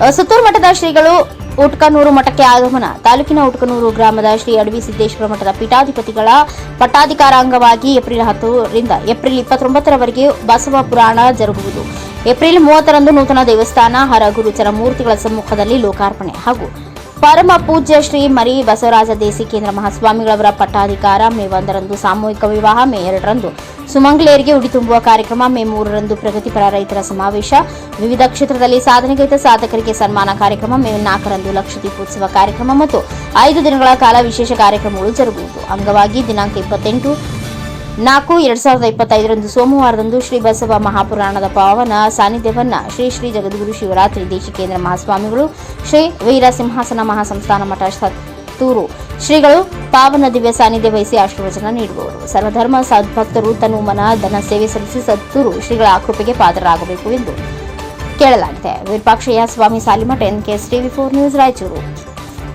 ಸುತ್ತೂರು ಮಠದ ಶ್ರೀಗಳು ಉಟ್ಕನೂರು ಮಠಕ್ಕೆ ಆಗಮನ. ತಾಲೂಕಿನ ಉಟ್ಕನೂರು ಗ್ರಾಮದ ಶ್ರೀ ಅಡವಿ ಸಿದ್ದೇಶ್ವರ ಮಠದ ಪೀಠಾಧಿಪತಿಗಳ ಪಟ್ಟಾಧಿಕಾರ ಅಂಗವಾಗಿ ಏಪ್ರಿಲ್ 10 ರಿಂದ ಏಪ್ರಿಲ್ 29ರವರೆಗೆ ಬಸವ ಪುರಾಣ ಜರುಗುವುದು. ಏಪ್ರಿಲ್ 30ರಂದು ನೂತನ ದೇವಸ್ಥಾನ ಹರಗುರುಚರ ಮೂರ್ತಿಗಳ ಸಮ್ಮುಖದಲ್ಲಿ ಲೋಕಾರ್ಪಣೆ ಹಾಗೂ ಪರಮ ಪೂಜ್ಯ ಶ್ರೀ ಮರಿ ಬಸವರಾಜ ದೇಸಿಕೇಂದ್ರ ಮಹಾಸ್ವಾಮಿಗಳವರ ಪಟ್ಟಾಧಿಕಾರ. ಮೇ 1ರಂದು ಸಾಮೂಹಿಕ ವಿವಾಹ. ಮೇ 2ರಂದು ಸುಮಂಗಲೆಯರಿಗೆ ಉಡಿ ತುಂಬುವ ಕಾರ್ಯಕ್ರಮ. ಮೇ 3ರಂದು ಪ್ರಗತಿಪರ ರೈತರ ಸಮಾವೇಶ. ವಿವಿಧ ಕ್ಷೇತ್ರದಲ್ಲಿ ಸಾಧನೆಗೈದ ಸಾಧಕರಿಗೆ ಸನ್ಮಾನ ಕಾರ್ಯಕ್ರಮ. ಮೇ 4ರಂದು ಲಕ್ಷದೀಪೋತ್ಸವ ಕಾರ್ಯಕ್ರಮ ಮತ್ತು 5 ದಿನಗಳ ಕಾಲ ವಿಶೇಷ ಕಾರ್ಯಕ್ರಮಗಳು ಜರುಗುವುದು. ಅಂಗವಾಗಿ ದಿನಾಂಕ 28/4/2025ರಂದು ಸೋಮವಾರದಂದು ಶ್ರೀ ಬಸವ ಮಹಾಪುರಾಣದ ಪಾವನ ಸಾನ್ನಿಧ್ಯವನ್ನ ಶ್ರೀ ಜಗದ್ಗುರು ಶಿವರಾತ್ರಿ ದೇಶಿಕೇಂದ್ರ ಮಹಾಸ್ವಾಮಿಗಳು, ಶ್ರೀ ವೀರಸಿಂಹಾಸನ ಮಹಾಸಂಸ್ಥಾನ ಮಠ ಸತ್ತೂರು ಶ್ರೀಗಳು ಪಾವನ ದಿವ್ಯ ಸಾನ್ನಿಧ್ಯ ವಹಿಸಿ ಆಶೀರ್ವಚನ ನೀಡುವವರು. ಸರ್ವಧರ್ಮ ಸದ್ಭಕ್ತರು ತನು ಮನ ಧನ ಸೇವೆ ಸಲ್ಲಿಸಿ ಸತ್ತೂರು ಶ್ರೀಗಳ ಕೃಪೆಗೆ ಪಾತ್ರರಾಗಬೇಕು ಎಂದು ಕೇಳಲಾಗಿದೆ. Virupakshayya Swami Salimath, NKS TV4 news, Raichur.